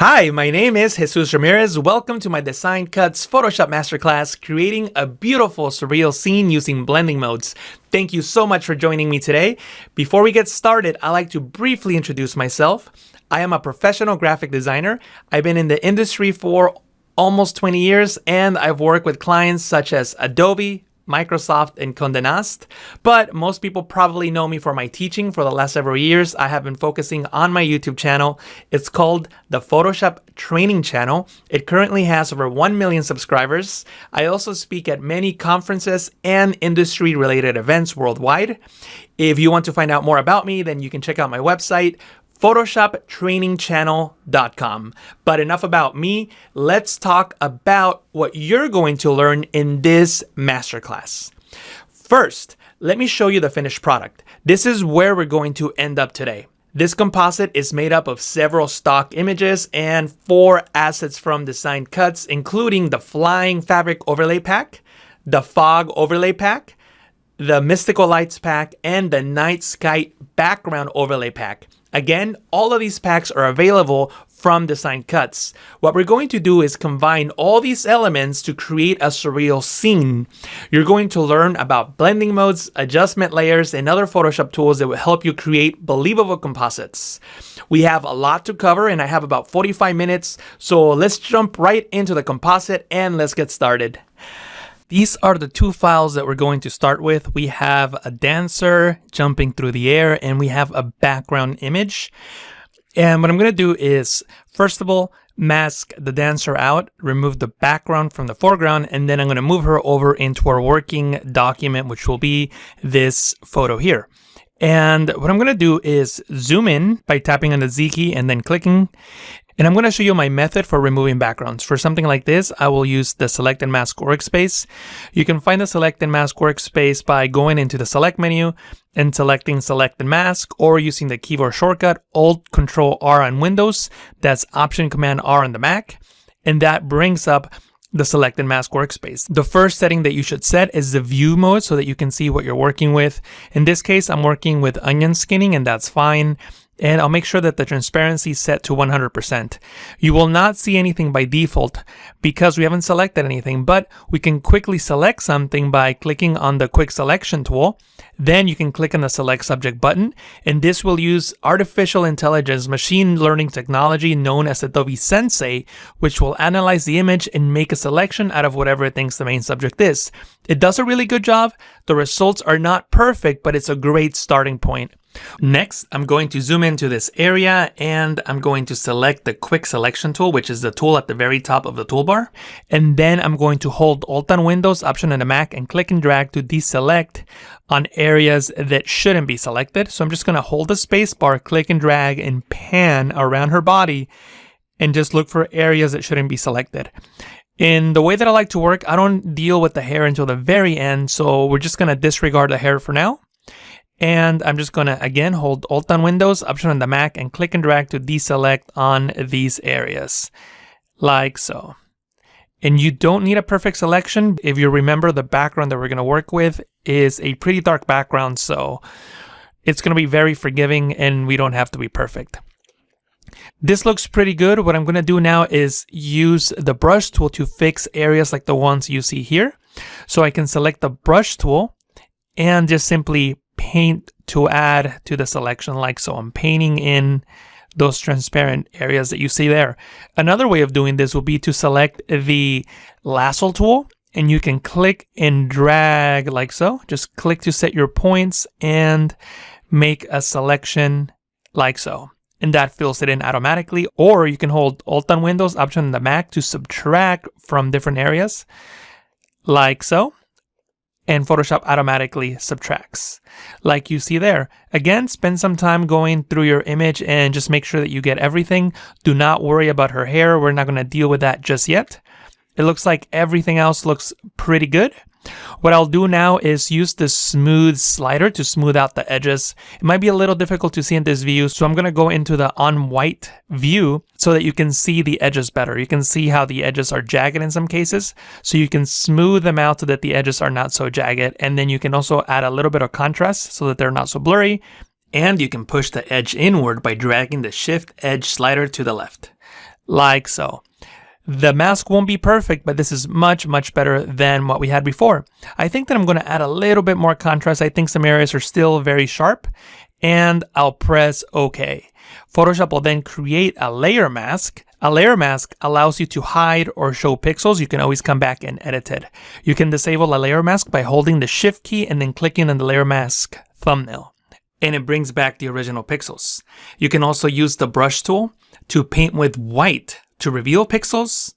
Hi, my name is Jesús Ramirez. Welcome to my Design Cuts Photoshop Masterclass, creating a beautiful surreal scene using blending modes. Thank you so much for joining me today. Before we get started, I'd like to briefly introduce myself. I am a professional graphic designer. I've been in the industry for almost 20 years, and I've worked with clients such as Adobe, Microsoft, and Condé Nast, but most people probably know me for my teaching. For the last several years, I have been focusing on my YouTube channel. It's called the Photoshop Training Channel. It currently has over 1 million subscribers. I also speak at many conferences and industry-related events worldwide. If you want to find out more about me, then you can check out my website, photoshoptrainingchannel.com. But enough about me. Let's talk about what you're going to learn in this masterclass. First, let me show you the finished product. This is where we're going to end up today. This composite is made up of several stock images and 4 assets from Design Cuts, including the Flying Fabric Overlay Pack, the Fog Overlay Pack, the Mystical Lights Pack, and the Night Sky Background Overlay Pack. Again, all of these packs are available from Design Cuts. What we're going to do is combine all these elements to create a surreal scene. You're going to learn about blending modes, adjustment layers, and other Photoshop tools that will help you create believable composites. We have a lot to cover, and I have about 45 minutes, so let's jump right into the composite and let's get started. These are the 2 files that we're going to start with. We have a dancer jumping through the air, and we have a background image. And what I'm going to do is, first of all, mask the dancer out, remove the background from the foreground, and then I'm going to move her over into our working document, which will be this photo here. And what I'm going to do is zoom in by tapping on the Z key and then clicking. And I'm going to show you my method for removing backgrounds. For something like this, I will use the Select and Mask workspace. You can find the Select and Mask workspace by going into the Select menu and selecting Select and Mask, or using the keyboard shortcut Alt-Control-R on Windows. That's Option-Command-R on the Mac. And that brings up the Select and Mask workspace. The first setting that you should set is the view mode so that you can see what you're working with. In this case, I'm working with onion skinning, and that's fine. And I'll make sure that the transparency is set to 100%. You will not see anything by default because we haven't selected anything, but we can quickly select something by clicking on the quick selection tool. Then you can click on the select subject button, and this will use artificial intelligence machine learning technology known as Adobe Sensei, which will analyze the image and make a selection out of whatever it thinks the main subject is. It does a really good job. The results are not perfect, but it's a great starting point. Next, I'm going to zoom into this area, and I'm going to select the quick selection tool, which is the tool at the very top of the toolbar. And then I'm going to hold Alt on Windows, Option on the Mac, and click and drag to deselect on areas that shouldn't be selected. So I'm just going to hold the space bar, click and drag, and pan around her body, and just look for areas that shouldn't be selected. In the way that I like to work, I don't deal with the hair until the very end, so we're just going to disregard the hair for now. And I'm just going to, again, hold Alt on Windows, Option on the Mac, and click and drag to deselect on these areas, like so. And you don't need a perfect selection. If you remember, the background that we're going to work with is a pretty dark background, so it's going to be very forgiving, and we don't have to be perfect. This looks pretty good. What I'm going to do now is use the brush tool to fix areas like the ones you see here. So I can select the brush tool and just simply paint to add to the selection, like so. I'm painting in those transparent areas that you see there. Another way of doing this will be to select the lasso tool, and you can click and drag like so. Just click to set your points and make a selection like so. And that fills it in automatically. Or you can hold Alt on Windows, Option on the Mac to subtract from different areas like so. And Photoshop automatically subtracts, like you see there. Again, spend some time going through your image and just make sure that you get everything. Do not worry about her hair. We're not going to deal with that just yet. It looks like everything else looks pretty good. What I'll do now is use the smooth slider to smooth out the edges. It might be a little difficult to see in this view, so I'm going to go into the on white view so that you can see the edges better. You can see how the edges are jagged in some cases, so you can smooth them out so that the edges are not so jagged. And then you can also add a little bit of contrast so that they're not so blurry. And you can push the edge inward by dragging the Shift Edge slider to the left. like so. The mask won't be perfect, but this is much, much better than what we had before. I think that I'm going to add a little bit more contrast. I think some areas are still very sharp, and I'll press OK. Photoshop will then create a layer mask. A layer mask allows you to hide or show pixels. You can always come back and edit it. You can disable a layer mask by holding the Shift key and then clicking on the layer mask thumbnail, and it brings back the original pixels. You can also use the brush tool to paint with white to reveal pixels,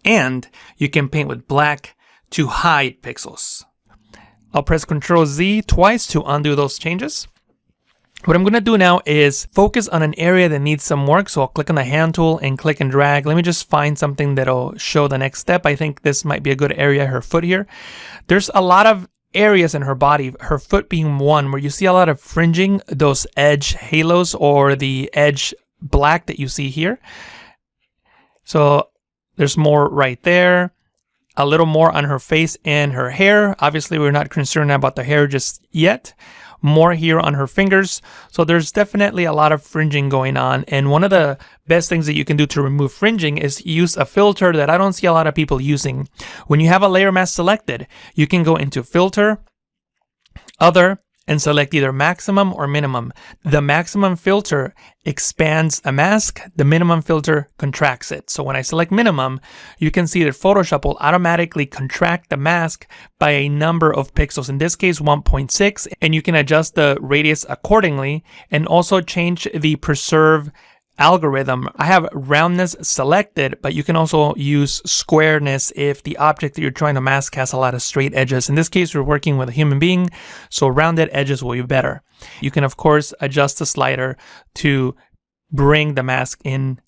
and you can paint with black to hide pixels. I'll press Ctrl Z twice to undo those changes. What I'm going to do now is focus on an area that needs some work. So I'll click on the hand tool and click and drag. Let me just find something that'll show the next step. I think this might be a good area, her foot here. There's a lot of areas in her body, her foot being one, where you see a lot of fringing, those edge halos or the edge black that you see here. So there's more right there, a little more on her face and her hair. Obviously, we're not concerned about the hair just yet. More here on her fingers. So there's definitely a lot of fringing going on. And one of the best things that you can do to remove fringing is use a filter that I don't see a lot of people using. When you have a layer mask selected, you can go into Filter, Other, and select either maximum or minimum. The maximum filter expands a mask, the minimum filter contracts it. So when I select minimum, you can see that Photoshop will automatically contract the mask by a number of pixels, in this case 1.6, and you can adjust the radius accordingly and also change the preserve algorithm. I have roundness selected, but you can also use squareness if the object that you're trying to mask has a lot of straight edges. In this case, we're working with a human being, so rounded edges will be better. You can, of course, adjust the slider to bring the mask in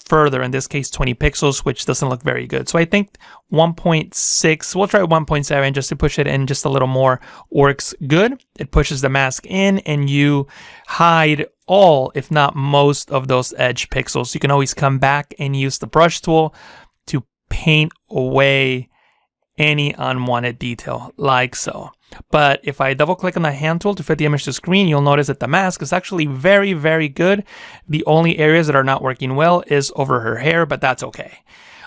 further, in this case 20 pixels, which doesn't look very good. So I think 1.6, we'll try 1.7 just to push it in just a little more, works good. It pushes the mask in and you hide all, if not most, of those edge pixels. You can always come back and use the brush tool to paint away any unwanted detail, like so. But if I double click on the hand tool to fit the image to screen, you'll notice that the mask is actually very, very good. The only areas that are not working well is over her hair, but that's okay.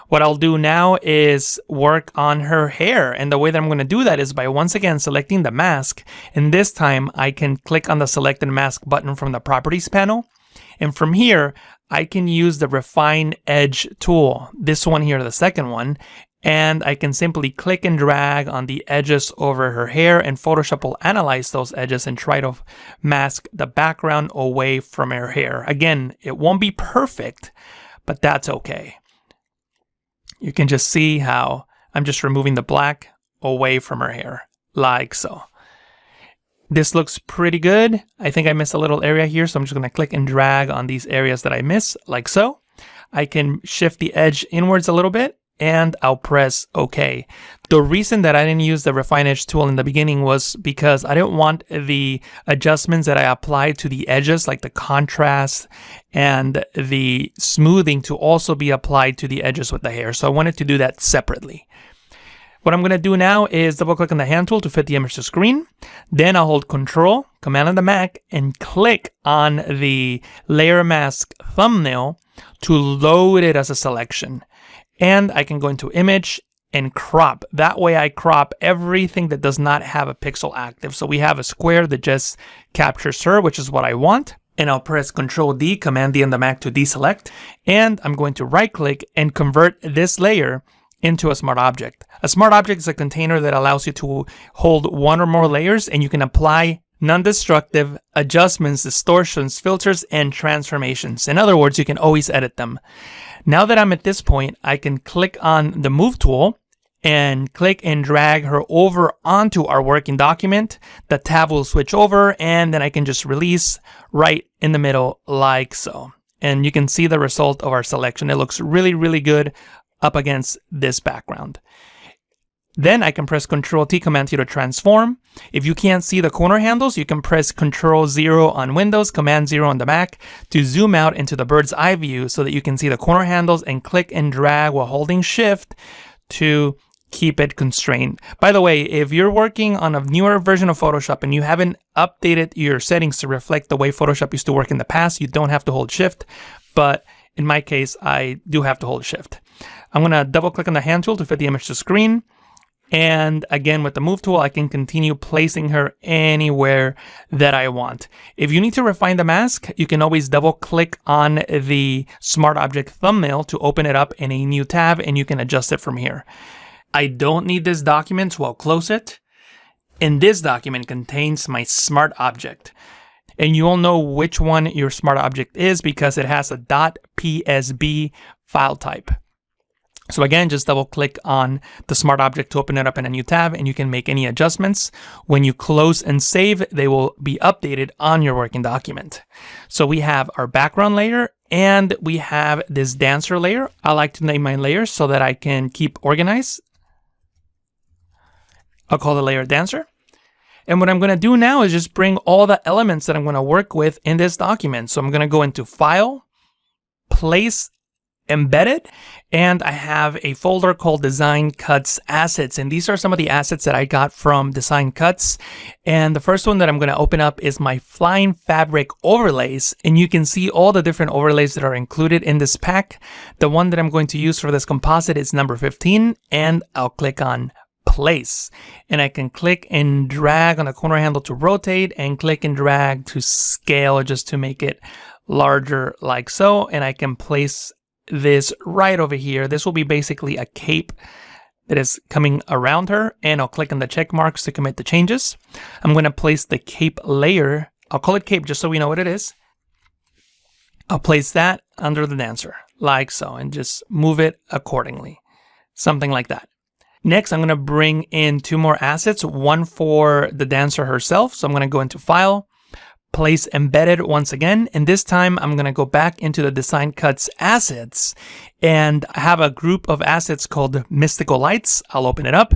What I'll do now is work on her hair. And the way that I'm going to do that is by once again selecting the mask. And this time I can click on the selected mask button from the properties panel. And from here, I can use the refine edge tool, this one here, the second one. And I can simply click and drag on the edges over her hair, and Photoshop will analyze those edges and try to mask the background away from her hair. Again, it won't be perfect, but that's okay. You can just see how I'm just removing the black away from her hair, like so. This looks pretty good. I think I missed a little area here, so I'm just going to click and drag on these areas that I miss, like so. I can shift the edge inwards a little bit, and I'll press OK. The reason that I didn't use the Refine Edge tool in the beginning was because I didn't want the adjustments that I applied to the edges, like the contrast and the smoothing, to also be applied to the edges with the hair. So I wanted to do that separately. What I'm going to do now is double click on the hand tool to fit the image to screen. Then I'll hold Control, Command on the Mac, and click on the layer mask thumbnail to load it as a selection. And I can go into Image and crop. That way I crop everything that does not have a pixel active. So we have a square that just captures her, which is what I want. And I'll press Control D, Command D on the Mac to deselect. And I'm going to right click and convert this layer into a smart object. A smart object is a container that allows you to hold one or more layers, and you can apply non-destructive adjustments, distortions, filters, and transformations. In other words, you can always edit them. Now that I'm at this point, I can click on the Move tool and click and drag her over onto our working document. The tab will switch over, and then I can just release right in the middle, like so. And you can see the result of our selection. It looks really, really good up against this background. Then I can press Ctrl-T, Command-T to transform. If you can't see the corner handles, you can press Ctrl-0 on Windows, Command-0 on the Mac to zoom out into the bird's eye view so that you can see the corner handles, and click and drag while holding Shift to keep it constrained. By the way, if you're working on a newer version of Photoshop and you haven't updated your settings to reflect the way Photoshop used to work in the past, you don't have to hold Shift, but In my case, I do have to hold shift. I'm going to double click on the hand tool to fit the image to screen. And again, with the move tool, I can continue placing her anywhere that I want. If you need to refine the mask, you can always double click on the smart object thumbnail to open it up in a new tab, and you can adjust it from here. I don't need this document, so I'll close it. And this document contains my smart object. And you all know which one your smart object is because it has a .psb file type. So again, just double click on the smart object to open it up in a new tab, and you can make any adjustments. When you close and save, they will be updated on your working document. So we have our background layer and we have this dancer layer. I like to name my layers so that I can keep organized. I'll call the layer dancer. And what I'm going to do now is just bring all the elements that I'm going to work with in this document. So I'm going to go into File, Place, Embedded, and I have a folder called Design Cuts Assets, and these are some of the assets that I got from Design Cuts. And the first one that I'm going to open up is my Flying Fabric overlays, and you can see all the different overlays that are included in this pack. The one that I'm going to use for this composite is number 15, and I'll click on Place, and I can click and drag on the corner handle to rotate and click and drag to scale just to make it larger like so, and I can place this right over here. This will be basically a cape that is coming around her, and I'll click on the check marks to commit the changes. I'm going to place the cape layer. I'll call it cape just so we know what it is. I'll place that under the dancer like so and just move it accordingly, something like that. Next, I'm going to bring in two more assets, one for the dancer herself. So I'm going to go into File, Place Embedded once again, and this time I'm going to go back into the Design Cuts assets, and I have a group of assets called Mystical Lights. I'll open it up,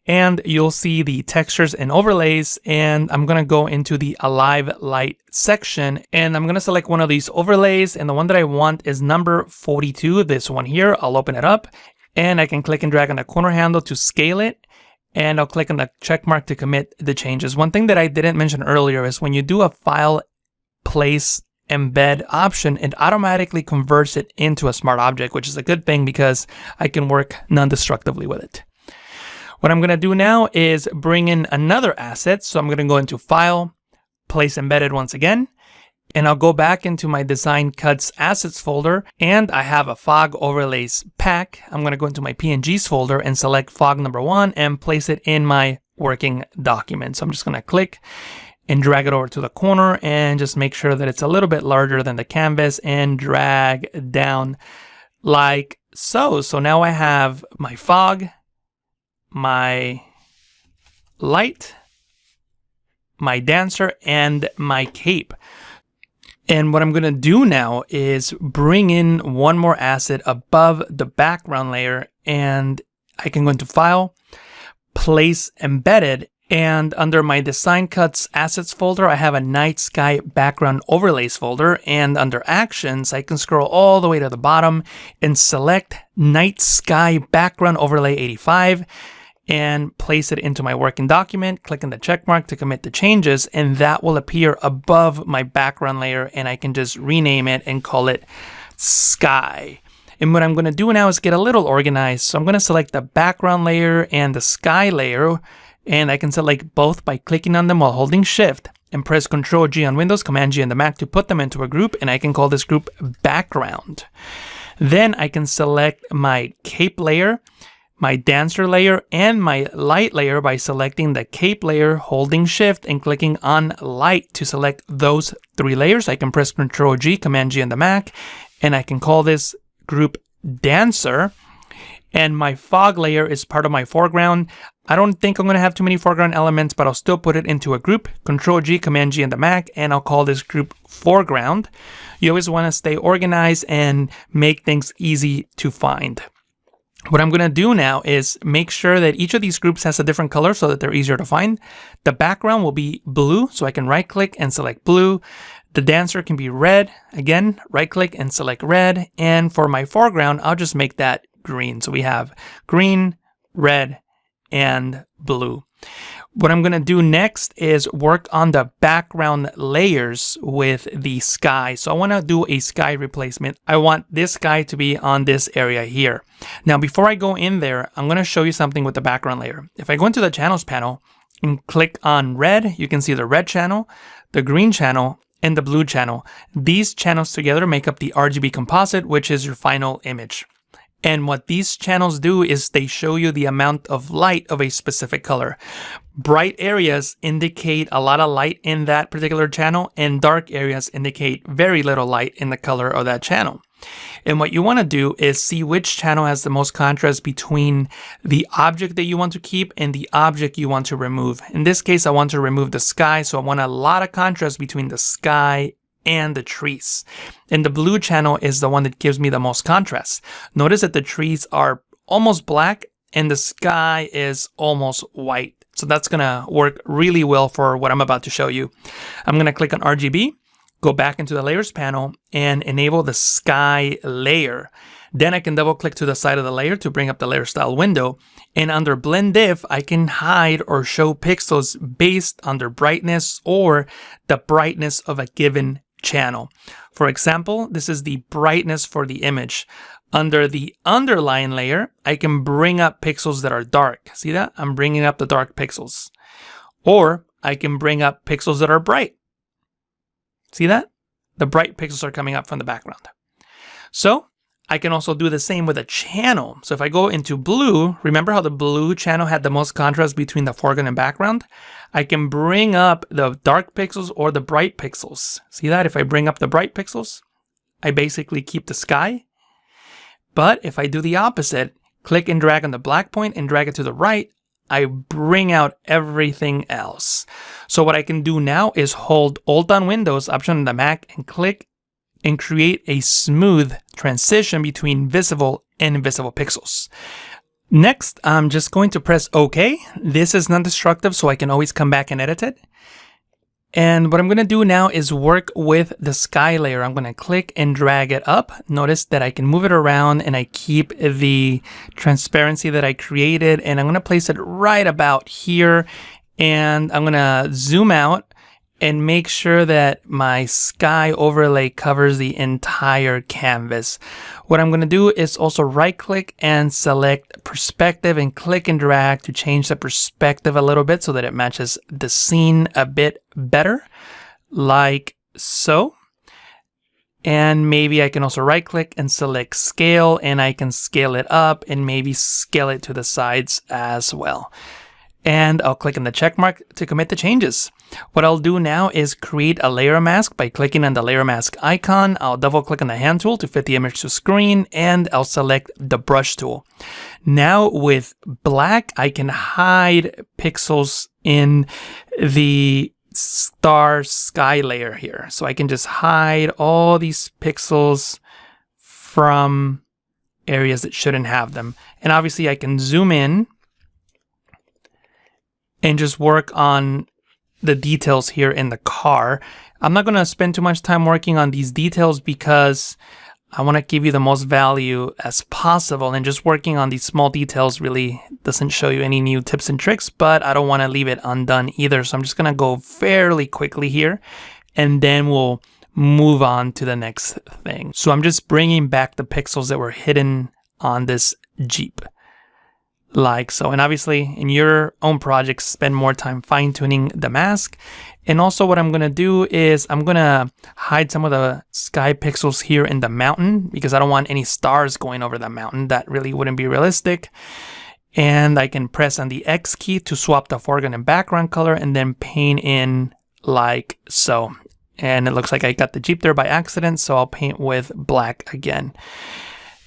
and you'll see the textures and overlays, and I'm going to go into the Alive Light section, and I'm going to select one of these overlays, and the one that I want is number 42, this one here. I'll open it up, and I can click and drag on the corner handle to scale it. And I'll click on the check mark to commit the changes. One thing that I didn't mention earlier is when you do a File, Place, Embed option, it automatically converts it into a smart object, which is a good thing because I can work non-destructively with it. What I'm going to do now is bring in another asset. So I'm going to go into File, Place Embedded once again. And I'll go back into my Design Cuts Assets folder, and I have a Fog Overlays pack. I'm going to go into my PNGs folder and select Fog number 1 and place it in my working document. So I'm just going to click and drag it over to the corner and just make sure that it's a little bit larger than the canvas and drag down like so. So now I have my fog, my light, my dancer, and my cape. And what I'm going to do now is bring in one more asset above the background layer, and I can go into File, Place Embedded, and under my Design Cuts Assets folder, I have a Night Sky Background Overlays folder, and under Actions, I can scroll all the way to the bottom and select Night Sky Background Overlay 85, and place it into my working document, click on the check mark to commit the changes, and that will appear above my background layer, and I can just rename it and call it Sky. And what I'm going to do now is get a little organized. So I'm going to select the background layer and the sky layer, and I can select both by clicking on them while holding Shift and press Ctrl G on Windows, Command G on the Mac to put them into a group, and I can call this group Background. Then I can select my cape layer, my dancer layer, and my light layer by selecting the cape layer, holding Shift, and clicking on light to select those three layers. I can press Ctrl G, Command G on the Mac, and I can call this group dancer. And my fog layer is part of my foreground. I don't think I'm going to have too many foreground elements, but I'll still put it into a group. Ctrl G, Command G on the Mac, and I'll call this group foreground. You always want to stay organized and make things easy to find. What I'm going to do now is make sure that each of these groups has a different color so that they're easier to find. The background will be blue, so I can right click and select blue. The dancer can be red. Again, right click and select red. And for my foreground, I'll just make that green. So we have green, red, and blue. What I'm going to do next is work on the background layers with the sky. So I want to do a sky replacement. I want this sky to be on this area here. Now, before I go in there, I'm going to show you something with the background layer. If I go into the channels panel and click on red, you can see the red channel, the green channel, and the blue channel. These channels together make up the RGB composite, which is your final image. And what these channels do is they show you the amount of light of a specific color. Bright areas indicate a lot of light in that particular channel, and dark areas indicate very little light in the color of that channel. And what you want to do is see which channel has the most contrast between the object that you want to keep and the object you want to remove. In this case, I want to remove the sky, so I want a lot of contrast between the sky and the trees. And the blue channel is the one that gives me the most contrast. Notice that the trees are almost black and the sky is almost white. So that's going to work really well for what I'm about to show you. I'm going to click on RGB, go back into the layers panel and enable the sky layer. Then I can double click to the side of the layer to bring up the layer style window. And under blend diff, I can hide or show pixels based on their brightness or the brightness of a given channel. For example, this is the brightness for the image. Under the underline layer, I can bring up pixels that are dark. See that? I'm bringing up the dark pixels. Or I can bring up pixels that are bright. See that? The bright pixels are coming up from the background. So I can also do the same with a channel. So if I go into blue, remember how the blue channel had the most contrast between the foreground and background? I can bring up the dark pixels or the bright pixels. See that? If I bring up the bright pixels, I basically keep the sky. But if I do the opposite, click and drag on the black point and drag it to the right, I bring out everything else. So what I can do now is hold Alt on Windows, Option on the Mac, and click and create a smooth transition between visible and invisible pixels. Next, I'm just going to press OK. This is non-destructive, so I can always come back and edit it. And what I'm going to do now is work with the sky layer. I'm going to click and drag it up. Notice that I can move it around and I keep the transparency that I created. And I'm going to place it right about here. And I'm going to zoom out and make sure that my sky overlay covers the entire canvas. What I'm going to do is also right click and select perspective and click and drag to change the perspective a little bit so that it matches the scene a bit better, like so. And maybe I can also right click and select scale, and I can scale it up and maybe scale it to the sides as well. And I'll click on the check mark to commit the changes. What I'll do now is create a layer mask by clicking on the layer mask icon. I'll double click on the hand tool to fit the image to screen, and I'll select the brush tool. Now with black, I can hide pixels in the star sky layer here. So I can just hide all these pixels from areas that shouldn't have them. And obviously I can zoom in and just work on the details here in the car. I'm not going to spend too much time working on these details because I want to give you the most value as possible, and just working on these small details really doesn't show you any new tips and tricks, but I don't want to leave it undone either. So I'm just going to go fairly quickly here, and then we'll move on to the next thing. So I'm just bringing back the pixels that were hidden on this Jeep, like so. And obviously in your own projects, spend more time fine-tuning the mask. And also what I'm going to do is I'm going to hide some of the sky pixels here in the mountain because I don't want any stars going over the mountain. That really wouldn't be realistic. And I can press on the X key to swap the foreground and background color and then paint in like so. And it looks like I got the Jeep there by accident, so I'll paint with black again.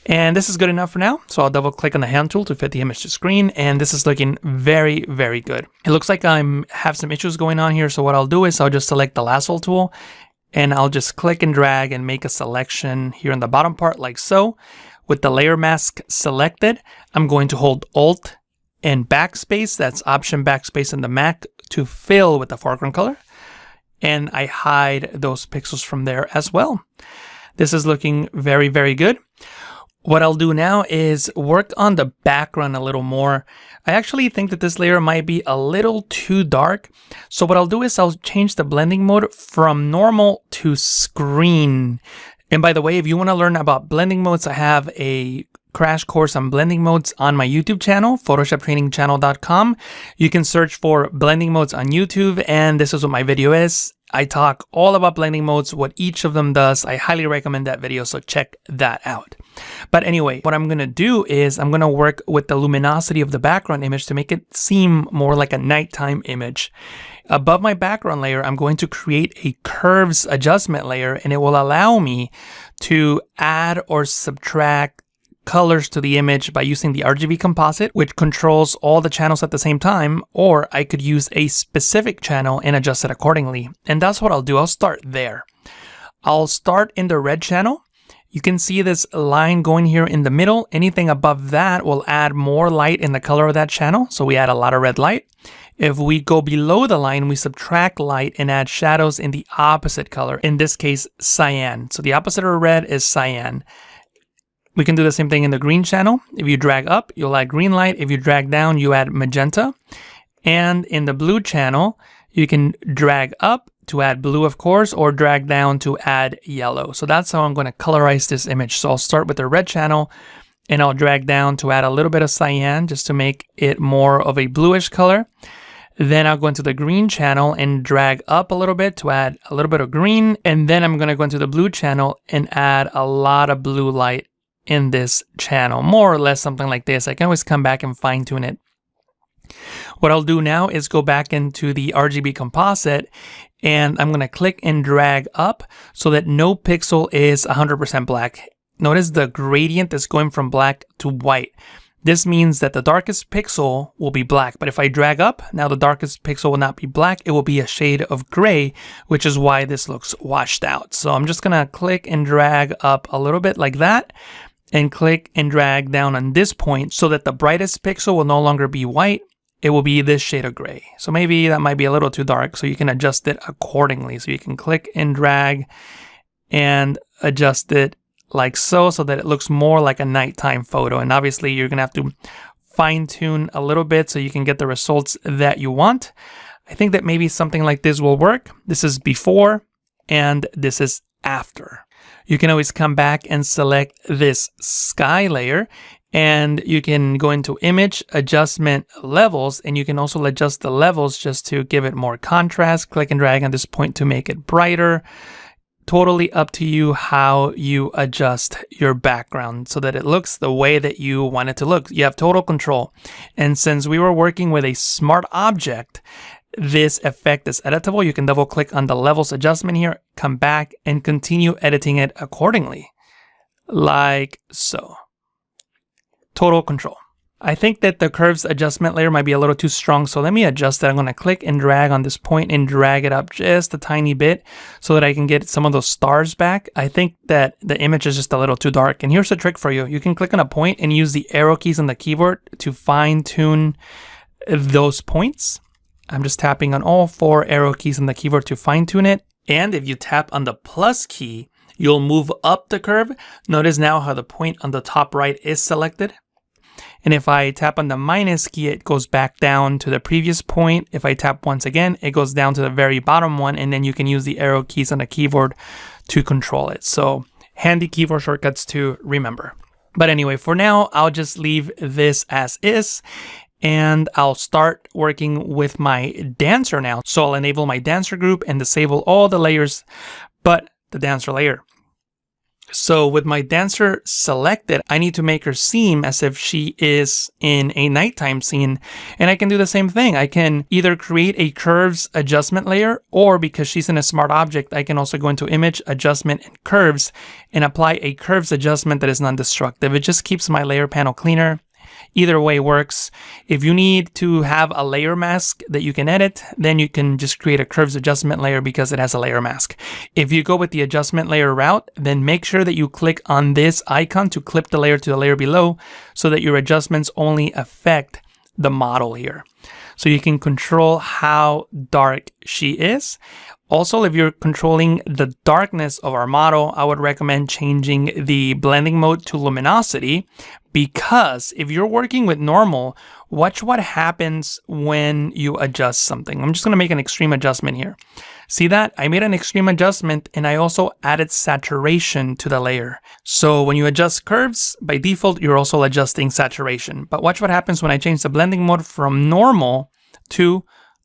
And this is good enough for now. So I'll double click on the hand tool to fit the image to screen. And this is looking very, very good. It looks like I have some issues going on here. So what I'll do is I'll just select the lasso tool and I'll just click and drag and make a selection here in the bottom part like so. With the layer mask selected, I'm going to hold Alt and backspace. That's Option backspace in the Mac to fill with the foreground color. And I hide those pixels from there as well. This is looking very, very good. What I'll do now is work on the background a little more. I actually think that this layer might be a little too dark. So what I'll do is I'll change the blending mode from normal to screen. And by the way, if you want to learn about blending modes, I have a crash course on blending modes on my YouTube channel, photoshoptrainingchannel.com. You can search for blending modes on YouTube, and this is what my video is. I talk all about blending modes, what each of them does. I highly recommend that video, so check that out. But anyway, what I'm going to do is I'm going to work with the luminosity of the background image to make it seem more like a nighttime image. Above my background layer, I'm going to create a curves adjustment layer, and it will allow me to add or subtract colors to the image by using the RGB composite, which controls all the channels at the same time, or I could use a specific channel and adjust it accordingly. And that's what I'll do. I'll start there. I'll start in the red channel. You can see this line going here in the middle. Anything above that will add more light in the color of that channel. So we add a lot of red light. If we go below the line, we subtract light and add shadows in the opposite color. In this case, cyan. So the opposite of red is cyan. We can do the same thing in the green channel. If you drag up, you'll add green light. If you drag down, you add magenta. And in the blue channel, you can drag up to add blue, of course, or drag down to add yellow. So that's how I'm going to colorize this image. So I'll start with the red channel, and I'll drag down to add a little bit of cyan just to make it more of a bluish color. Then I'll go into the green channel and drag up a little bit to add a little bit of green. And then I'm going to go into the blue channel and add a lot of blue light in this channel, more or less something like this. I can always come back and fine tune it. What I'll do now is go back into the RGB composite, and I'm going to click and drag up so that no pixel is 100% black. Notice the gradient is going from black to white. This means that the darkest pixel will be black, but if I drag up, now the darkest pixel will not be black, it will be a shade of gray, which is why this looks washed out. So I'm just going to click and drag up a little bit like that, and click and drag down on this point so that the brightest pixel will no longer be white. It will be this shade of gray. So maybe that might be a little too dark, so you can adjust it accordingly. So you can click and drag and adjust it like so that it looks more like a nighttime photo. And obviously you're gonna have to fine tune a little bit so you can get the results that you want. I think that maybe something like this will work. This is before and this is after. You can always come back and select this sky layer, and you can go into image adjustment levels, and you can also adjust the levels just to give it more contrast. Click and drag on this point to make it brighter. Totally up to you how you adjust your background so that it looks the way that you want it to look. You have total control. And since we were working with a smart object, this effect is editable. You can double click on the levels adjustment here, come back and continue editing it accordingly. Like so. Total control. I think that the curves adjustment layer might be a little too strong, so let me adjust that. I'm going to click and drag on this point and drag it up just a tiny bit so that I can get some of those stars back. I think that the image is just a little too dark. And here's a trick for you. You can click on a point and use the arrow keys on the keyboard to fine tune those points. I'm just tapping on all 4 arrow keys on the keyboard to fine tune it. And if you tap on the plus key, you'll move up the curve. Notice now how the point on the top right is selected. And if I tap on the minus key, it goes back down to the previous point. If I tap once again, it goes down to the very bottom one, and then you can use the arrow keys on the keyboard to control it. So handy keyboard shortcuts to remember. But anyway, for now, I'll just leave this as is, and I'll start working with my dancer now. So I'll enable my dancer group and disable all the layers but the dancer layer. So with my dancer selected, I need to make her seem as if she is in a nighttime scene. And I can do the same thing. I can either create a curves adjustment layer, or because she's in a smart object, I can also go into image adjustment and curves and apply a curves adjustment that is non-destructive. It just keeps my layer panel cleaner. Either way works. If you need to have a layer mask that you can edit, then you can just create a curves adjustment layer because it has a layer mask. If you go with the adjustment layer route, then make sure that you click on this icon to clip the layer to the layer below so that your adjustments only affect the model here. So you can control how dark she is. Also, if you're controlling the darkness of our model, I would recommend changing the blending mode to luminosity, because if you're working with normal, watch what happens when you adjust something. I'm just going to make an extreme adjustment here. See that? I made an extreme adjustment and I also added saturation to the layer. So when you adjust curves, by default, you're also adjusting saturation. But watch what happens when I change the blending mode from normal to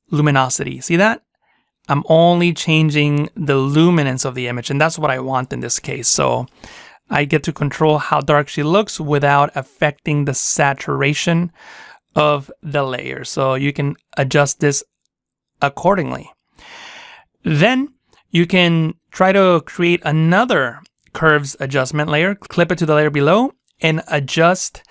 luminosity. See that? I'm only changing the luminance of the image, and that's what I want in this case. So I get to control how dark she looks without affecting the saturation of the layer. So you can adjust this accordingly. Then you can try to create another curves adjustment layer, clip it to the layer below, and adjust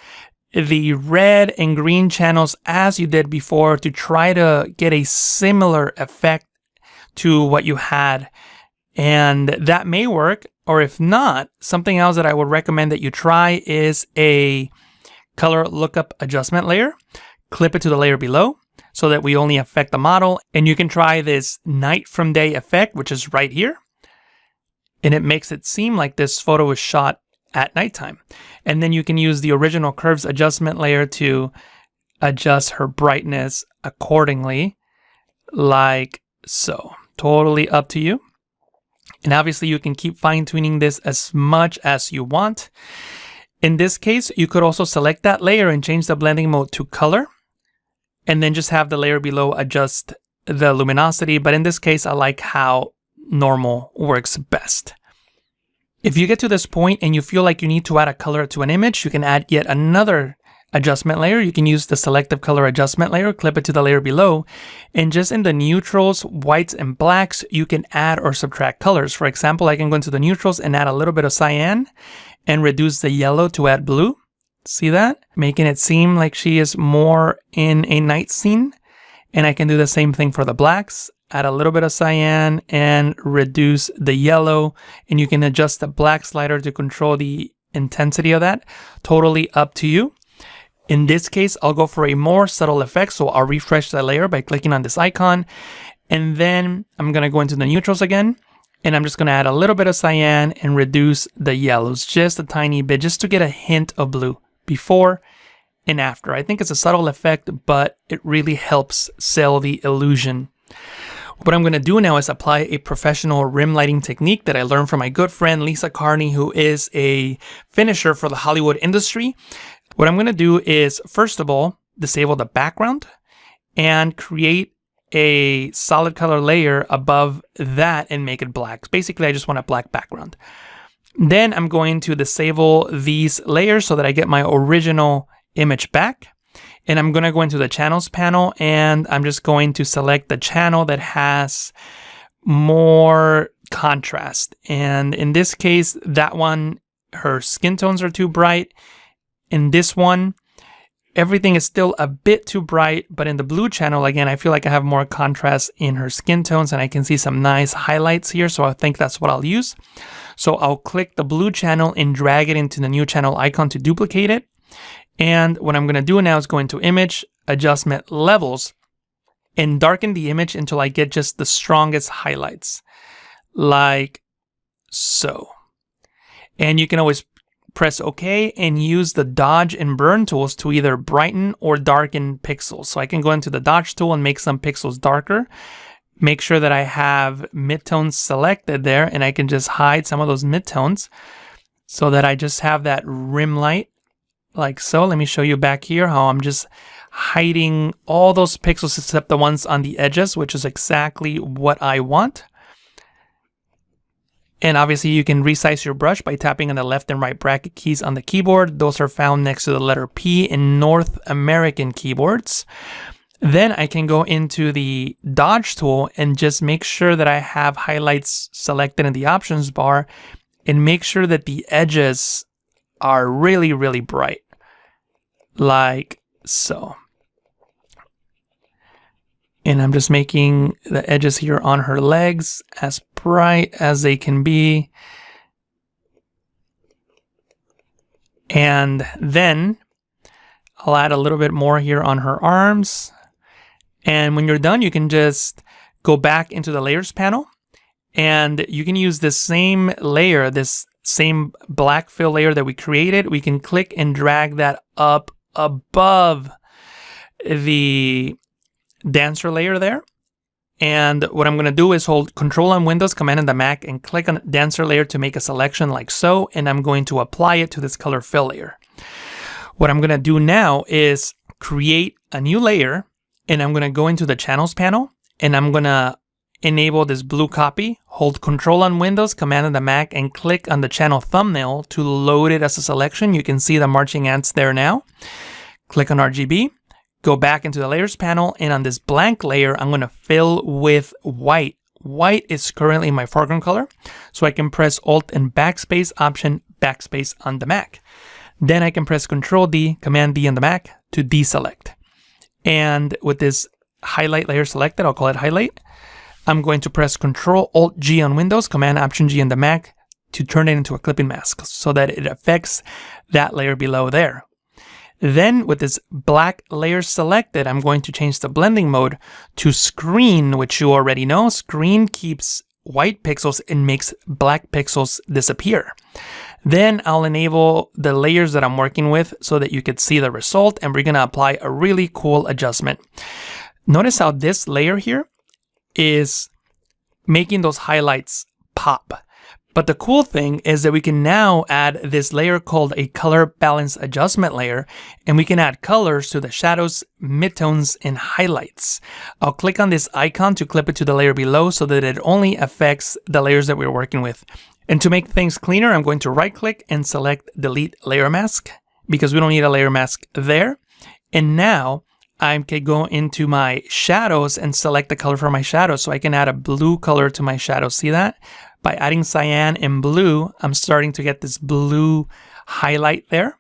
the red and green channels as you did before to try to get a similar effect to what you had. And that may work, or if not, something else that I would recommend that you try is a color lookup adjustment layer. Clip it to the layer below so that we only affect the model. And you can try this night from day effect, which is right here. And it makes it seem like this photo is shot at nighttime. And then you can use the original curves adjustment layer to adjust her brightness accordingly, like so. Totally up to you. And obviously you can keep fine-tuning this as much as you want. In this case, you could also select that layer and change the blending mode to color, and then just have the layer below adjust the luminosity. But in this case, I like how normal works best. If you get to this point and you feel like you need to add a color to an image, you can add yet another adjustment layer. You can use the selective color adjustment layer, clip it to the layer below, and just in the neutrals, whites, and blacks, you can add or subtract colors. For example, I can go into the neutrals and add a little bit of cyan and reduce the yellow to add blue. See that? Making it seem like she is more in a night scene. And I can do the same thing for the blacks. Add a little bit of cyan and reduce the yellow. And you can adjust the black slider to control the intensity of that. Totally up to you. In this case, I'll go for a more subtle effect. So I'll refresh the layer by clicking on this icon. And then I'm going to go into the neutrals again. And I'm just going to add a little bit of cyan and reduce the yellows just a tiny bit, just to get a hint of blue before and after. I think it's a subtle effect, but it really helps sell the illusion. What I'm going to do now is apply a professional rim lighting technique that I learned from my good friend Lisa Carney, who is a finisher for the Hollywood industry. What I'm going to do is, first of all, disable the background and create a solid color layer above that and make it black. Basically, I just want a black background. Then I'm going to disable these layers so that I get my original image back. And I'm going to go into the channels panel and I'm just going to select the channel that has more contrast. And in this case, that one, her skin tones are too bright. In this one, everything is still a bit too bright, but in the blue channel, again, I feel like I have more contrast in her skin tones and I can see some nice highlights here. So I think that's what I'll use. So I'll click the blue channel and drag it into the new channel icon to duplicate it. And what I'm going to do now is go into image, adjustment levels, and darken the image until I get just the strongest highlights, like so. And you can always press OK and use the dodge and burn tools to either brighten or darken pixels. So I can go into the dodge tool and make some pixels darker. Make sure that I have midtones selected there, and I can just hide some of those midtones so that I just have that rim light like so. Let me show you back here how I'm just hiding all those pixels except the ones on the edges, which is exactly what I want. And obviously you can resize your brush by tapping on the left and right bracket keys on the keyboard. Those are found next to the letter P in North American keyboards. Then I can go into the dodge tool and just make sure that I have highlights selected in the options bar and make sure that the edges are really, really bright, like so. And I'm just making the edges here on her legs as bright as they can be. And then I'll add a little bit more here on her arms. And when you're done, you can just go back into the layers panel and you can use this same layer, this same black fill layer that we created. We can click and drag that up above the dancer layer there. And what I'm going to do is hold Control on Windows, Command on the Mac, and click on dancer layer to make a selection like so. And I'm going to apply it to this color fill layer. What I'm going to do now is create a new layer, and I'm going to go into the channels panel, and I'm going to enable this blue copy, hold Control on Windows, Command on the Mac, and click on the channel thumbnail to load it as a selection. You can see the marching ants there now. Click on RGB. Go back into the layers panel, and on this blank layer, I'm going to fill with white. White is currently my foreground color, so I can press Alt and Backspace, Option Backspace on the Mac. Then I can press Control D, Command D on the Mac to deselect. And with this highlight layer selected, I'll call it highlight. I'm going to press Control Alt G on Windows, Command Option G on the Mac to turn it into a clipping mask so that it affects that layer below there. Then with this black layer selected, I'm going to change the blending mode to screen, which you already know. Screen keeps white pixels and makes black pixels disappear. Then I'll enable the layers that I'm working with so that you could see the result, and we're going to apply a really cool adjustment. Notice how this layer here is making those highlights pop. But the cool thing is that we can now add this layer called a color balance adjustment layer, and we can add colors to the shadows, midtones, and highlights. I'll click on this icon to clip it to the layer below so that it only affects the layers that we're working with. And to make things cleaner, I'm going to right click and select delete layer mask because we don't need a layer mask there. And now I can go into my shadows and select the color for my shadows. So I can add a blue color to my shadows. See that? By adding cyan and blue, I'm starting to get this blue highlight there.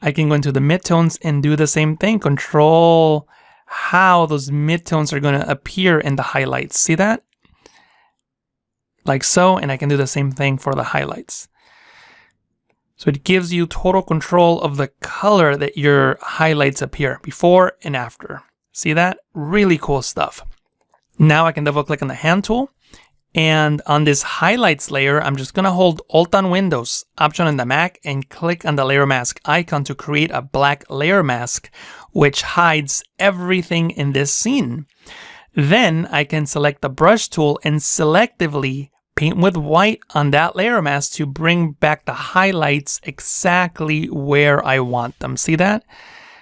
I can go into the midtones and do the same thing. Control how those midtones are going to appear in the highlights. See that? Like so, and I can do the same thing for the highlights. So it gives you total control of the color that your highlights appear before and after. See that? Really cool stuff. Now I can double click on the hand tool. And on this highlights layer, I'm just going to hold Alt on Windows, Option on the Mac, and click on the layer mask icon to create a black layer mask, which hides everything in this scene. Then I can select the brush tool and selectively paint with white on that layer mask to bring back the highlights exactly where I want them. See that?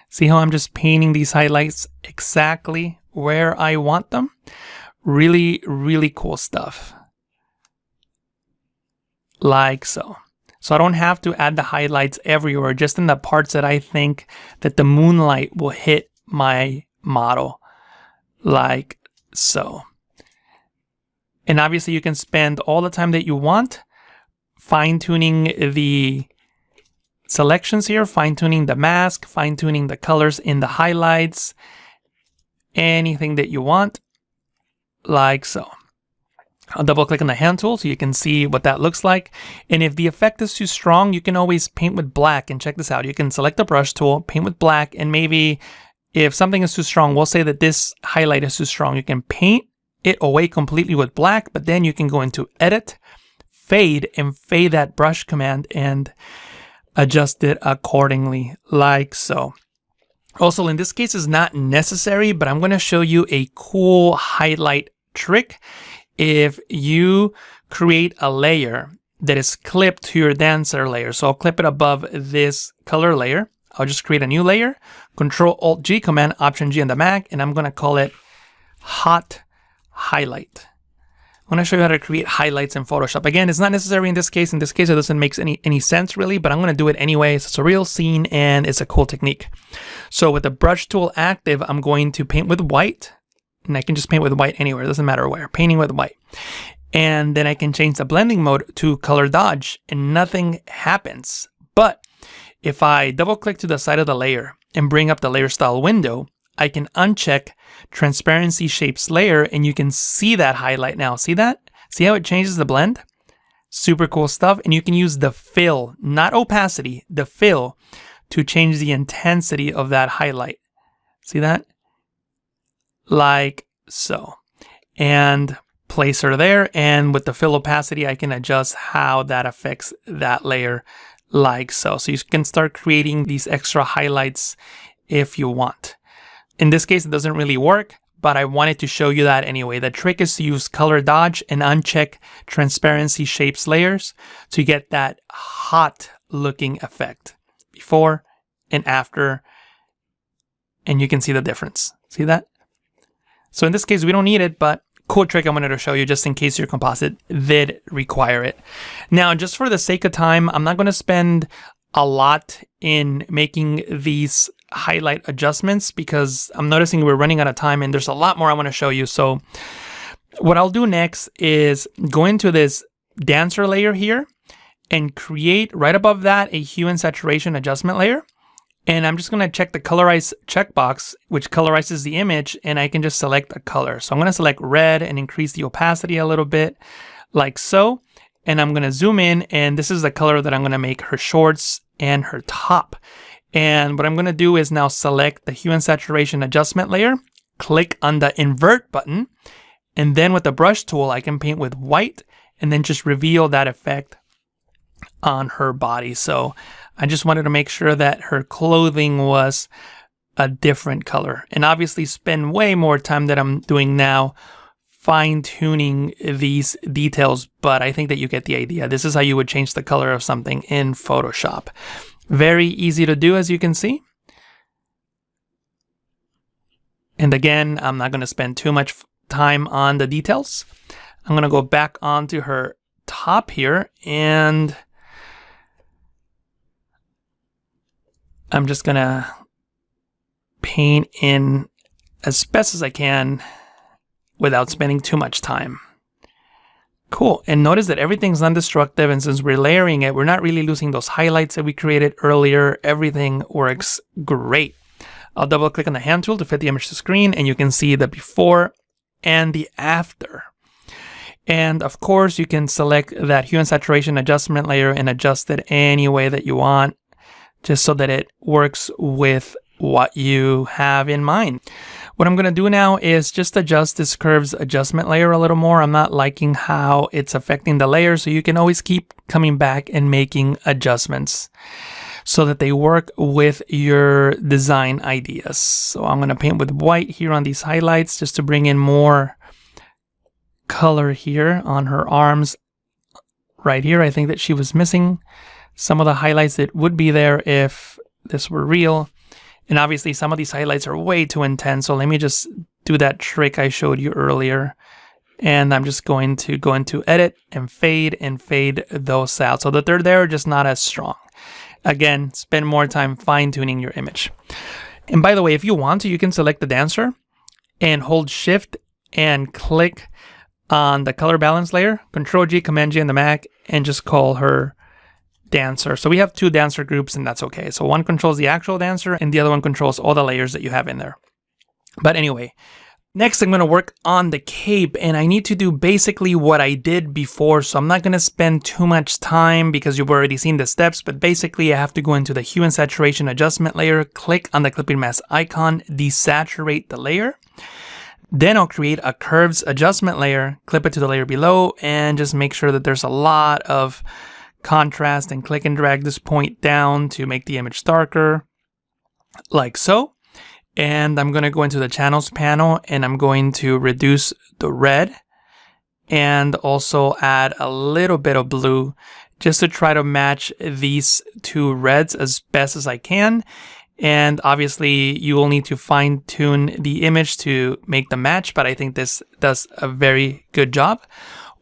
See how I'm just painting these highlights exactly where I want them? Really, really cool stuff. Like so. So I don't have to add the highlights everywhere, just in the parts that I think that the moonlight will hit my model. Like so. And obviously you can spend all the time that you want fine-tuning the selections here, fine-tuning the mask, fine-tuning the colors in the highlights, anything that you want. Like so. I'll double click on the hand tool so you can see what that looks like. And if the effect is too strong, you can always paint with black. And check this out. You can select the brush tool, paint with black, and maybe if something is too strong, we'll say that this highlight is too strong. You can paint it away completely with black, but then you can go into Edit, Fade, and fade that brush command and adjust it accordingly, like so. Also, in this case, it's not necessary, but I'm going to show you a cool highlight trick. If you create a layer that is clipped to your dancer layer, so I'll clip it above this color layer. I'll just create a new layer, Control Alt G, Command Option G on the Mac, and I'm going to call it Hot Highlight. I'm going to show you how to create highlights in Photoshop. Again, it's not necessary in this case. In this case, it doesn't make any sense really, but I'm going to do it anyway. It's a surreal scene and it's a cool technique. So with the brush tool active, I'm going to paint with white, and I can just paint with white anywhere. It doesn't matter where. Painting with white. And then I can change the blending mode to color dodge and nothing happens. But if I double click to the side of the layer and bring up the layer style window, I can uncheck transparency shapes layer and you can see that highlight now. See that? See how it changes the blend? Super cool stuff. And you can use the fill, not opacity, the fill, to change the intensity of that highlight. See that? Like so. And place her there, and with the fill opacity, I can adjust how that affects that layer like so. So you can start creating these extra highlights if you want. In this case, it doesn't really work, but I wanted to show you that anyway. The trick is to use color dodge and uncheck transparency shapes layers to get that hot looking effect before and after, and you can see the difference. See that? So in this case, we don't need it, but cool trick I wanted to show you just in case your composite did require it. Now, just for the sake of time, I'm not going to spend a lot in making these highlight adjustments because I'm noticing we're running out of time and there's a lot more I want to show you. So what I'll do next is go into this dancer layer here and create right above that a hue and saturation adjustment layer. And I'm just going to check the colorize checkbox, which colorizes the image, and I can just select a color. So I'm going to select red and increase the opacity a little bit like so. And I'm going to zoom in, and this is the color that I'm going to make her shorts and her top. And what I'm going to do is now select the hue and saturation adjustment layer, click on the invert button, and then with the brush tool, I can paint with white and then just reveal that effect on her body. So I just wanted to make sure that her clothing was a different color, and obviously spend way more time than I'm doing now fine-tuning these details, but I think that you get the idea. This is how you would change the color of something in Photoshop. Very easy to do, as you can see. And again, I'm not going to spend too much time on the details. I'm going to go back onto her top here, and I'm just going to paint in as best as I can without spending too much time. Cool. And notice that everything's non-destructive, and since we're layering it, we're not really losing those highlights that we created earlier. Everything works great. I'll double click on the hand tool to fit the image to screen, and you can see the before and the after. And of course, you can select that hue and saturation adjustment layer and adjust it any way that you want, just so that it works with what you have in mind. What I'm going to do now is just adjust this curves adjustment layer a little more. I'm not liking how it's affecting the layer, so you can always keep coming back and making adjustments so that they work with your design ideas. So I'm going to paint with white here on these highlights just to bring in more color here on her arms. Right here, I think that she was missing some of the highlights that would be there if this were real. And obviously some of these highlights are way too intense. So let me just do that trick I showed you earlier. And I'm just going to go into edit and fade those out so that they're there, just not as strong. Again, spend more time fine tuning your image. And by the way, if you want to, you can select the dancer and hold shift and click on the color balance layer, Control G, Command G on the Mac, and just call her dancer. So we have two dancer groups, and that's okay. So one controls the actual dancer and the other one controls all the layers that you have in there. But anyway, next I'm going to work on the cape, and I need to do basically what I did before. So I'm not going to spend too much time because you've already seen the steps, but basically I have to go into the hue and saturation adjustment layer, click on the clipping mask icon, desaturate the layer. Then I'll create a curves adjustment layer, clip it to the layer below, and just make sure that there's a lot of contrast, and click and drag this point down to make the image darker, like so. And I'm going to go into the channels panel, and I'm going to reduce the red and also add a little bit of blue just to try to match these two reds as best as I can. And obviously you will need to fine tune the image to make the match, but I think this does a very good job.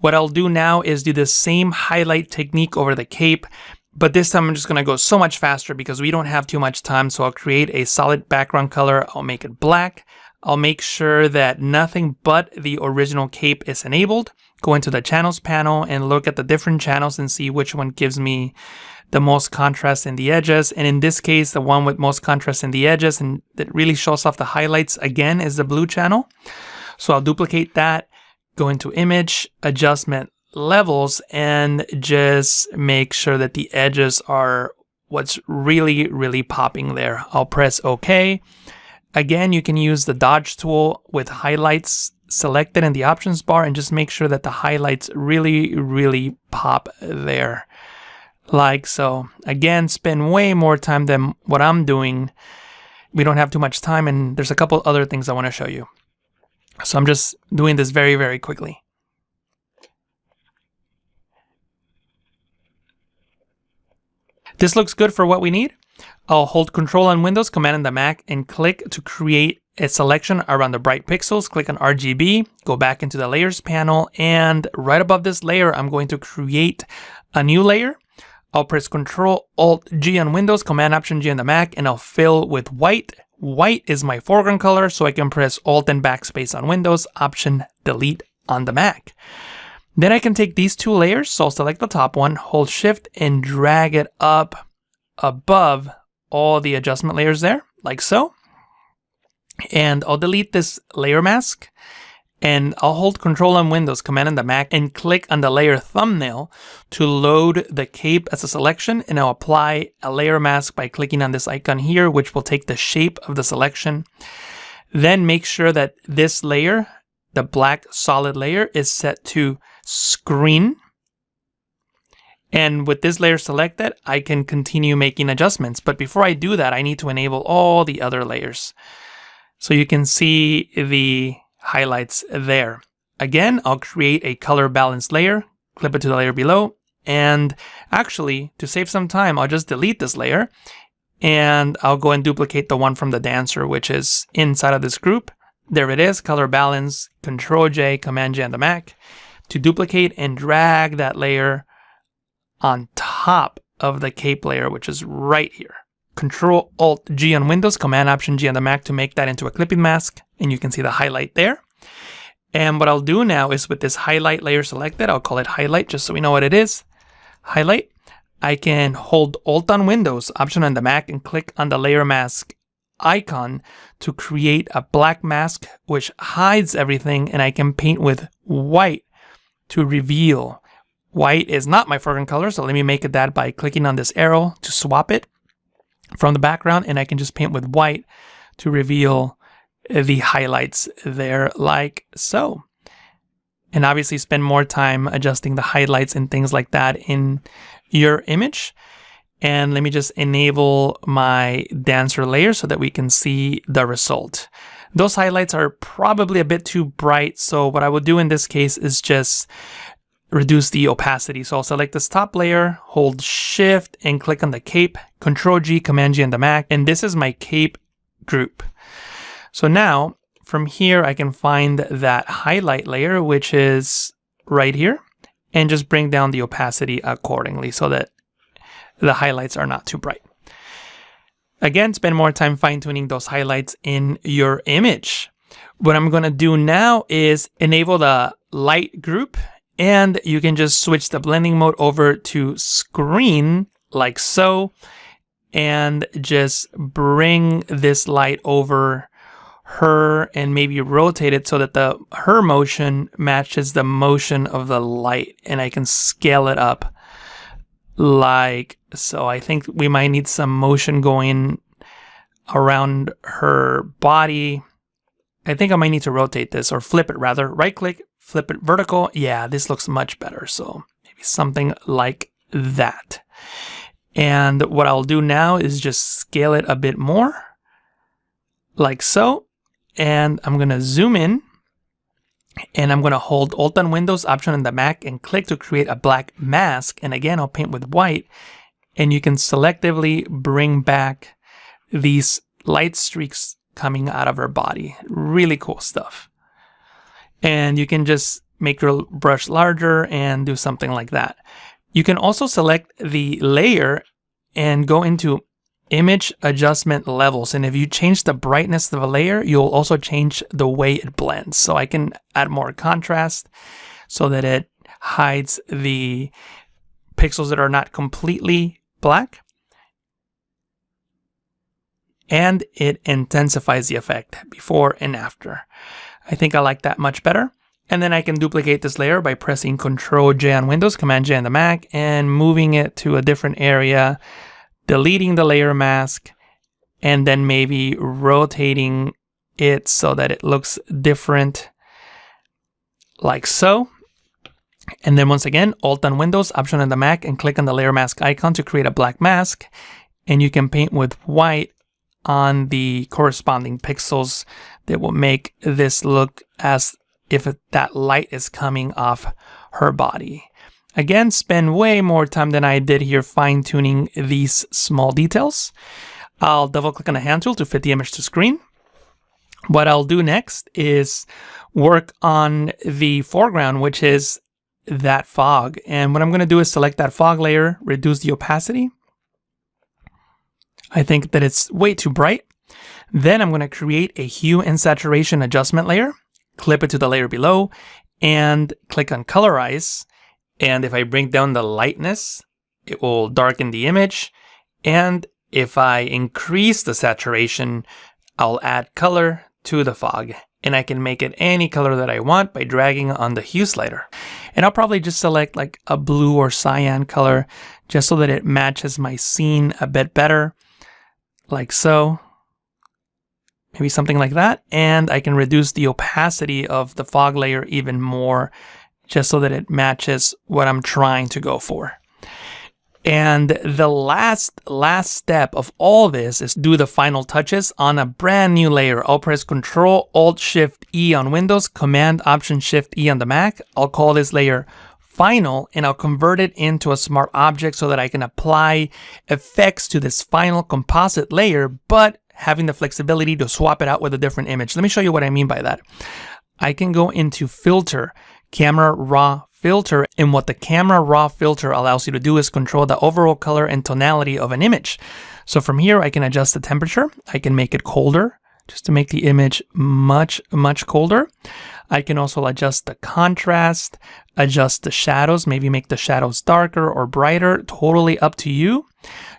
What I'll do now is do the same highlight technique over the cape, but this time I'm just going to go so much faster because we don't have too much time. So I'll create a solid background color. I'll make it black. I'll make sure that nothing but the original cape is enabled. Go into the channels panel and look at the different channels and see which one gives me the most contrast in the edges. And in this case, the one with most contrast in the edges and that really shows off the highlights again is the blue channel. So I'll duplicate that. Go into image, adjustment levels, and just make sure that the edges are what's really popping there. I'll press OK. Again, you can use the dodge tool with highlights selected in the options bar and just make sure that the highlights really pop there. Like so. Again, spend way more time than what I'm doing. We don't have too much time, and there's a couple other things I want to show you. So I'm just doing this very quickly. This looks good for what we need. I'll hold Control on Windows, Command on the Mac, and click to create a selection around the bright pixels. Click on RGB, go back into the Layers panel, and right above this layer, I'm going to create a new layer. I'll press Control-Alt-G on Windows, Command-Option-G on the Mac, and I'll fill with white. White is my foreground color, so I can press Alt and Backspace on Windows, Option-Delete on the Mac. Then I can take these two layers, so I'll select the top one, hold Shift, and drag it up above all the adjustment layers there, like so. And I'll delete this layer mask, and I'll hold Control on Windows, Command on the Mac, and click on the layer thumbnail to load the cape as a selection, and I'll apply a layer mask by clicking on this icon here, which will take the shape of the selection. Then make sure that this layer, the black solid layer, is set to screen. And with this layer selected, I can continue making adjustments. But before I do that, I need to enable all the other layers. So you can see the highlights there. Again, I'll create a color balance layer, clip it to the layer below, and actually, to save some time, I'll just delete this layer, and I'll go and duplicate the one from the dancer, which is inside of this group. There it is, color balance, Control-J, Command-J on the Mac, to duplicate and drag that layer on top of the cape layer, which is right here. Control-Alt-G on Windows, Command-Option-G on the Mac to make that into a clipping mask, and you can see the highlight there. And what I'll do now is with this highlight layer selected, I'll call it highlight just so we know what it is. Highlight. I can hold Alt on Windows, Option on the Mac, and click on the layer mask icon to create a black mask which hides everything, and I can paint with white to reveal. White is not my foreground color, so let me make it that by clicking on this arrow to swap it from the background, and I can just paint with white to reveal the highlights there, like so. And obviously spend more time adjusting the highlights and things like that in your image. And let me just enable my dancer layer so that we can see the result. Those highlights are probably a bit too bright, so what I will do in this case is just reduce the opacity. So I'll select this top layer, hold Shift, and click on the cape, Control-G, Command-G on the Mac, and this is my cape group. So now, from here, I can find that highlight layer, which is right here, and just bring down the opacity accordingly so that the highlights are not too bright. Again, spend more time fine-tuning those highlights in your image. What I'm going to do now is enable the light group, and you can just switch the blending mode over to screen like so, and just bring this light over her and maybe rotate it so that her motion matches the motion of the light, and I can scale it up like so. I think we might need some motion going around her body. I think I might need to rotate this or flip it rather. Right click, flip it vertical. Yeah, this looks much better. So maybe something like that. And what I'll do now is just scale it a bit more like so. And I'm going to zoom in, and I'm going to hold Alt on Windows, Option on the Mac, and click to create a black mask. And again, I'll paint with white, and you can selectively bring back these light streaks coming out of her body. Really cool stuff. And you can just make your brush larger and do something like that. You can also select the layer and go into image adjustment levels, and if you change the brightness of a layer, you'll also change the way it blends. So I can add more contrast so that it hides the pixels that are not completely black, and it intensifies the effect before and after. I think I like that much better. And then I can duplicate this layer by pressing Control-J on Windows, Command-J on the Mac, and moving it to a different area deleting the layer mask, and then maybe rotating it so that it looks different, like so. And then once again, Alt on Windows, Option on the Mac, and click on the layer mask icon to create a black mask. And you can paint with white on the corresponding pixels that will make this look as if that light is coming off her body. Again, spend way more time than I did here fine-tuning these small details. I'll double-click on the hand tool to fit the image to screen. What I'll do next is work on the foreground, which is that fog. And what I'm going to do is select that fog layer, reduce the opacity. I think that it's way too bright. Then I'm going to create a hue and saturation adjustment layer, clip it to the layer below, and click on colorize. And if I bring down the lightness, it will darken the image. And if I increase the saturation, I'll add color to the fog. And I can make it any color that I want by dragging on the hue slider. And I'll probably just select like a blue or cyan color just so that it matches my scene a bit better. Like so. Maybe something like that. And I can reduce the opacity of the fog layer even more just so that it matches what I'm trying to go for. And the last step of all this is do the final touches on a brand new layer. I'll press Control Alt Shift E on Windows, Command Option Shift E on the Mac. I'll call this layer Final, and I'll convert it into a smart object so that I can apply effects to this final composite layer, but having the flexibility to swap it out with a different image. Let me show you what I mean by that. I can go into Filter, Camera Raw Filter, and what the Camera Raw Filter allows you to do is control the overall color and tonality of an image. So from here, I can adjust the temperature. I can make it colder, just to make the image much colder. I can also adjust the contrast, adjust the shadows, maybe make the shadows darker or brighter, totally up to you.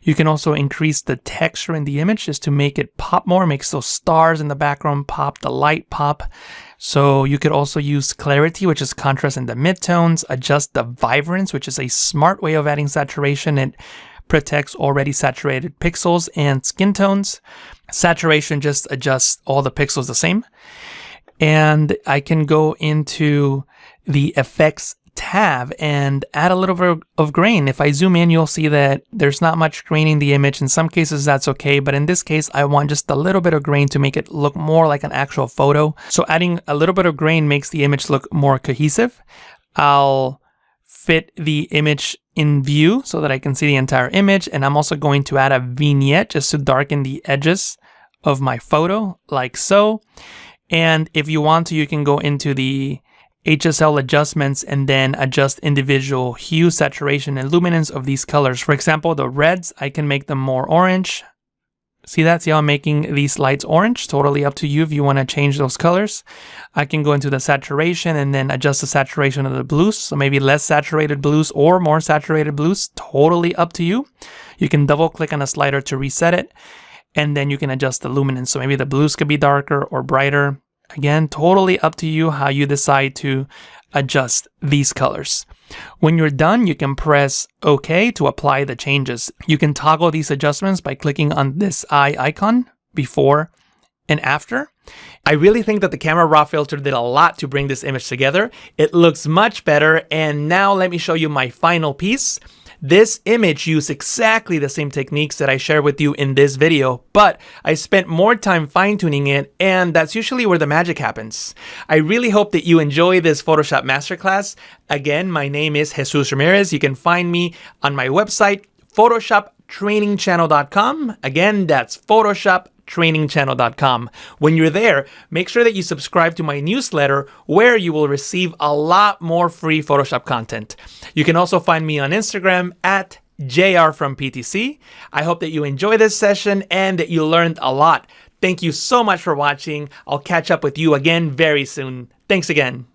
You can also increase the texture in the image just to make it pop more, makes those stars in the background pop, the light pop. So you could also use clarity, which is contrast in the midtones, adjust the vibrance, which is a smart way of adding saturation. It protects already saturated pixels and skin tones. Saturation just adjusts all the pixels the same. And I can go into the effects tab and add a little bit of grain. If I zoom in, you'll see that there's not much grain in the image. In some cases, that's okay. But in this case, I want just a little bit of grain to make it look more like an actual photo. So adding a little bit of grain makes the image look more cohesive. I'll fit the image in view so that I can see the entire image. And I'm also going to add a vignette just to darken the edges of my photo, like so. And if you want to, you can go into the HSL adjustments and then adjust individual hue, saturation, and luminance of these colors. For example, the reds, I can make them more orange. See that? See how I'm making these lights orange? Totally up to you if you want to change those colors. I can go into the saturation and then adjust the saturation of the blues. So maybe less saturated blues or more saturated blues. Totally up to you. You can double click on a slider to reset it. And then you can adjust the luminance. So maybe the blues could be darker or brighter. Again, totally up to you how you decide to adjust these colors. When you're done, you can press OK to apply the changes. You can toggle these adjustments by clicking on this eye icon before and after. I really think that the Camera Raw filter did a lot to bring this image together. It looks much better. And now let me show you my final piece. This image used exactly the same techniques that I shared with you in this video, but I spent more time fine-tuning it, and that's usually where the magic happens. I really hope that you enjoy this Photoshop Masterclass. Again, my name is Jesús Ramirez. You can find me on my website, photoshoptrainingchannel.com. Again, that's photoshoptrainingchannel.com. When you're there, make sure that you subscribe to my newsletter where you will receive a lot more free Photoshop content. You can also find me on Instagram at JRFromPTC. I hope that you enjoy this session and that you learned a lot. Thank you so much for watching. I'll catch up with you again very soon. Thanks again.